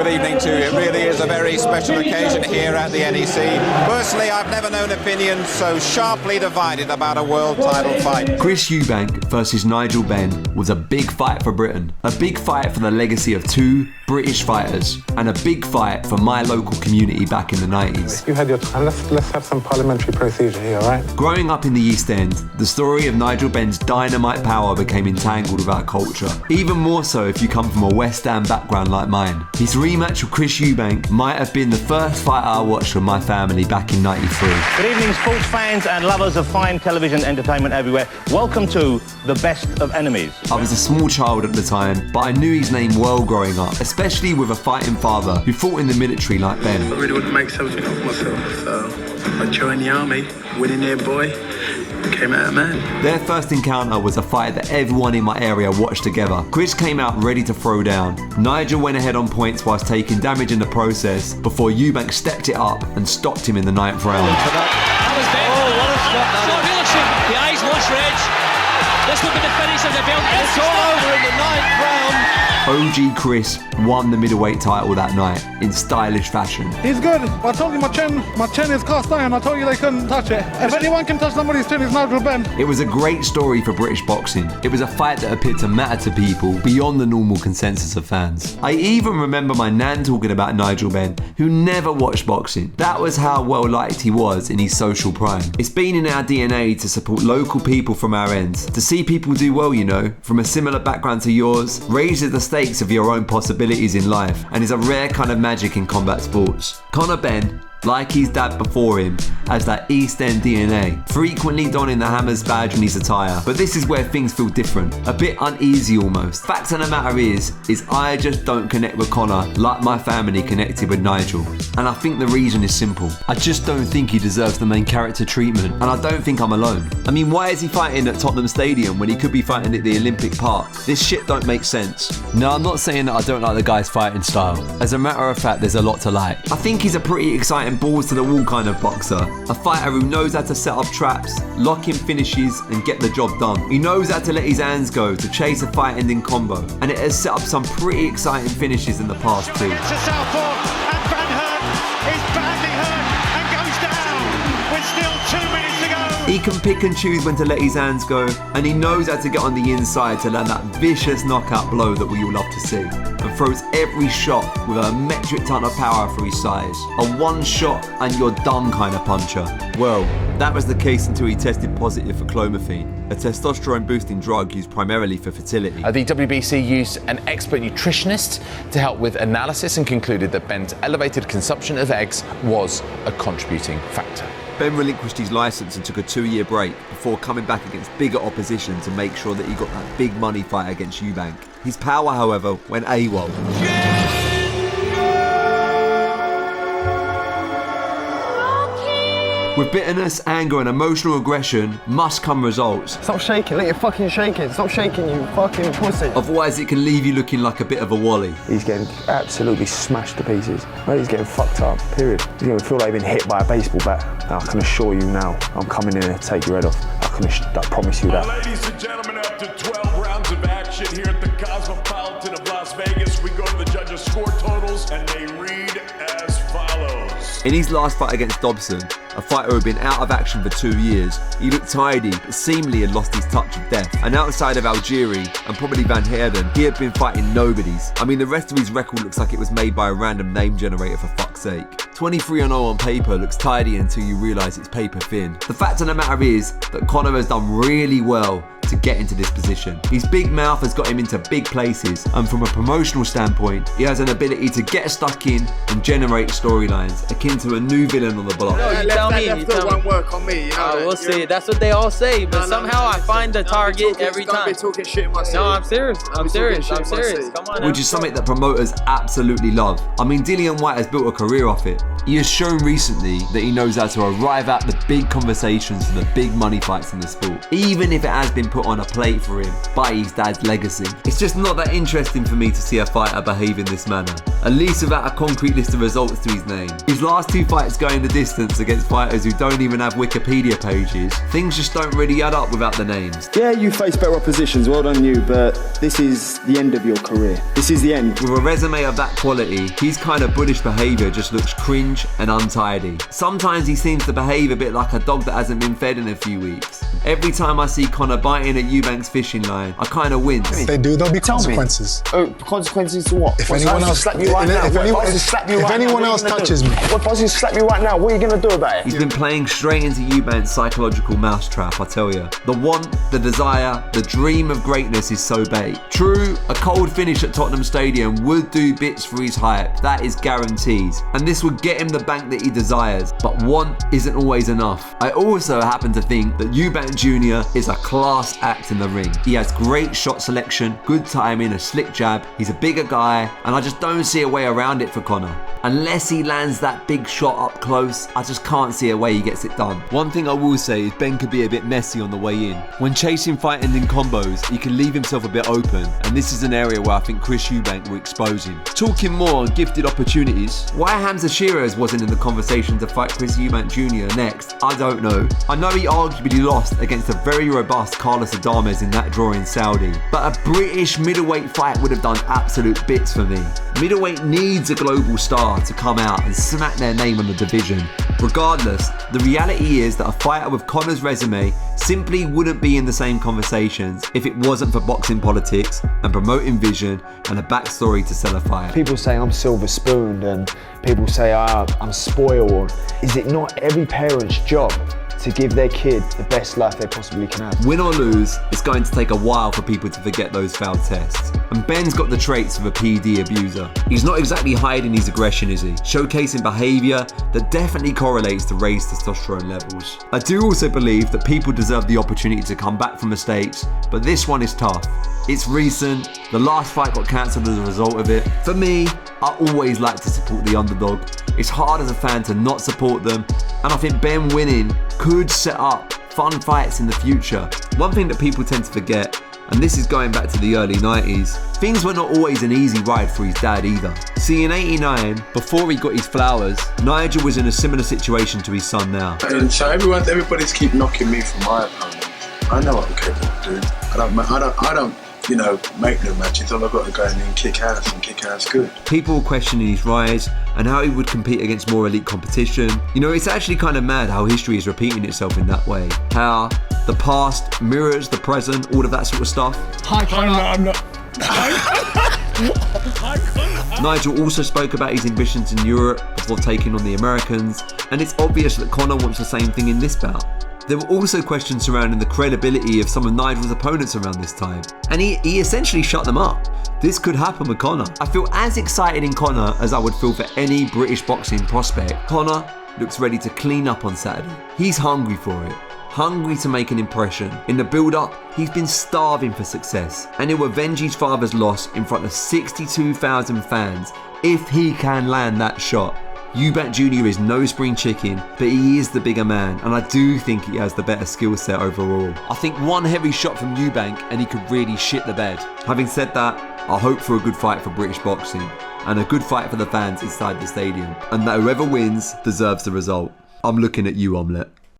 evening to you. It really is a very special occasion here at the NEC. Personally, I've never known opinions so sharply divided about a world title fight. Chris Eubank versus Nigel Benn was a big fight for Britain. A big fight for the legacy of two British fighters, and a big fight for my local community back in the 90s. You had your time. Let's have some parliamentary procedure here, all right? Growing up in the East End, the story of Nigel Benn's dynamite power became entangled with our culture. Even more so if you come from a West Ham background like mine. His rematch with Chris Eubank might have been the first fight I watched with my family back in '93. Good evening, sports fans and lovers of fine television entertainment everywhere. Welcome to The Best of Enemies. I was a small child at the time, but I knew his name well growing up, especially with a fighting father who fought in the military like Ben. I really wouldn't make something of myself, so I joined the army, winning there, boy. Came out a man. Their first encounter was a fight that everyone in my area watched together. Chris came out ready to throw down. Nigel went ahead on points whilst taking damage in the process before Eubank stepped it up and stopped him in the 9th round. That was Ben. Oh, what a shot that is. The eyes watch Reg. This will be the finish of the belt. It's all over in the 9th round. OG Chris won the middleweight title that night in stylish fashion. He's good. I told you my chin is cast iron. I told you they couldn't touch it. If anyone can touch somebody's chin, it's Nigel Benn. It was a great story for British boxing. It was a fight that appeared to matter to people beyond the normal consensus of fans. I even remember my nan talking about Nigel Benn, who never watched boxing. That was how well liked he was in his social prime. It's been in our DNA to support local people from our ends. To see people do well, you know, from a similar background to yours, raises the stakes of your own possibilities in life and is a rare kind of magic in combat sports. Conor Benn, like his dad before him, has that East End DNA, frequently donning the Hammers badge in his attire. But this is where things feel different, a bit uneasy almost. Fact of the matter is I just don't connect with Conor like my family connected with Nigel. And I think the reason is simple. I just don't think he deserves the main character treatment, and I don't think I'm alone. I mean, why is he fighting at Tottenham Stadium when he could be fighting at the Olympic Park? This shit don't make sense. No, I'm not saying that I don't like the guy's fighting style. As a matter of fact, there's a lot to like. I think he's a pretty exciting balls to the wall kind of boxer. A fighter who knows how to set up traps, lock in finishes and get the job done. He knows how to let his hands go to chase a fight ending combo, and it has set up some pretty exciting finishes in the past too. It's a southpaw and Van Hurt is badly hurt and goes down with still 2 minutes to go. He can pick and choose when to let his hands go, and he knows how to get on the inside to land that vicious knockout blow that we all love to see, and throws every shot with a metric ton of power for his size. A one shot and you're done kind of puncher. Well, that was the case until he tested positive for clomiphene, a testosterone boosting drug used primarily for fertility. The WBC used an expert nutritionist to help with analysis and concluded that Benn's elevated consumption of eggs was a contributing factor. Ben relinquished his licence and took a 2-year break before coming back against bigger opposition to make sure that he got that big money fight against Eubank. His power, however, went AWOL. With bitterness, anger and emotional aggression must come results. Stop shaking, let your fucking shaking. Stop shaking, you fucking pussy. Otherwise it can leave you looking like a bit of a wally. He's getting absolutely smashed to pieces. Mate, he's getting fucked up, period. He's going to feel like he's been hit by a baseball bat. Now, I can assure you now, I'm coming in to take your head off. I promise you that. Ladies and gentlemen, after 12 rounds of action here at the Cosmopolitan of Las Vegas, we go to the judges' score totals, and they read as follows. In his last fight against Dobson, a fighter who had been out of action for 2 years, he looked tidy, but seemingly had lost his touch of death. And outside of Algieri, and probably Van Heerden, he had been fighting nobodies. I mean, the rest of his record looks like it was made by a random name generator, for fuck's sake. 23-0 on paper looks tidy until you realise it's paper thin. The fact of the matter is that Conor has done really well to get into this position. His big mouth has got him into big places, and from a promotional standpoint, he has an ability to get stuck in and generate storylines akin to a new villain on the block. No, you tell me. Won't work on me. You know we'll see. That's what they all say, but somehow I find the target every time. Talking shit in my No, I'm serious. I'm serious. Come on. Which is something that promoters absolutely love. I mean, Dillian White has built a career off it. He has shown recently that he knows how to arrive at the big conversations and the big money fights in the sport, even if it has been put put on a plate for him by his dad's legacy. It's just not that interesting for me to see a fighter behave in this manner, at least without a concrete list of results to his name. His last 2 fights going the distance against fighters who don't even have Wikipedia pages. Things just don't really add up without the names. Yeah, you face better oppositions, well done you, but this is the end of your career. This is the end. With a resume of that quality, his kind of bullish behaviour just looks cringe and untidy. Sometimes he seems to behave a bit like a dog that hasn't been fed in a few weeks. Every time I see Conor biting at Eubank's fishing line, I kind of wince. There'll be consequences. Oh, consequences to what? If anyone else slap you right now, if anyone else touches me, what if I was to slap you right now? What are you going to do about it? He's been playing straight into Eubank's psychological mousetrap, I tell you. The want, the desire, the dream of greatness is so bait. True, a cold finish at Tottenham Stadium would do bits for his hype, that is guaranteed. And this would get him the bank that he desires, but want isn't always enough. I also happen to think that Eubank Jr is a class act in the ring. He has great shot selection, good timing, a slick jab, he's a bigger guy, and I just don't see a way around it for Conor. Unless he lands that big shot up close, I just can't see a way he gets it done. One thing I will say is Ben could be a bit messy on the way in. When chasing fight ending combos, he can leave himself a bit open, and this is an area where I think Chris Eubank will expose him. Talking more on gifted opportunities, why Hamza Shearers wasn't in the conversation to fight Chris Eubank Jr next, I don't know. I know he arguably lost against a very robust Carlos Adames in that draw in Saudi, but a British middleweight fight would have done absolute bits for me. Middleweight needs a global star to come out and smack their name on the division. Regardless, the reality is that a fighter with Conor's resume simply wouldn't be in the same conversations if it wasn't for boxing politics and promoting vision and a backstory to sell a fight. People say I'm silver spooned and people say I'm spoiled. Is it not every parent's job to give their kid the best life they possibly can have? Win or lose, it's going to take a while for people to forget those failed tests. And Ben's got the traits of a PD abuser. He's not exactly hiding his aggression, is he? Showcasing behaviour that definitely correlates to raised testosterone levels. I do also believe that people deserve the opportunity to come back from mistakes, but this one is tough. It's recent, the last fight got cancelled as a result of it. For me, I always like to support the underdog. It's hard as a fan to not support them, and I think Ben winning could set up fun fights in the future. One thing that people tend to forget, and this is going back to the early 90s, things were not always an easy ride for his dad either. See, in '89, before he got his flowers, Nigel was in a similar situation to his son now. And so everybody's keep knocking me for my opponent. I know what I'm capable of doing. I don't make no matches. All I've got to go in and kick ass and kick ass good. People were questioning his rise and how he would compete against more elite competition. You know, it's actually kind of mad how history is repeating itself in that way. How the past mirrors the present, all of that sort of stuff. Hi, Conor. I'm not. Nigel also spoke about his ambitions in Europe before taking on the Americans, and it's obvious that Conor wants the same thing in this bout. There were also questions surrounding the credibility of some of Nigel's opponents around this time, and he essentially shut them up. This could happen with Conor. I feel as excited in Conor as I would feel for any British boxing prospect. Conor looks ready to clean up on Saturday. He's hungry for it. Hungry to make an impression. In the build-up, he's been starving for success, and he'll avenge his father's loss in front of 62,000 fans if he can land that shot. Eubank Jr is no spring chicken, but he is the bigger man, and I do think he has the better skill set overall. I think one heavy shot from Eubank and he could really shit the bed. Having said that, I hope for a good fight for British boxing, and a good fight for the fans inside the stadium, and that whoever wins deserves the result. I'm looking at you, Omelette.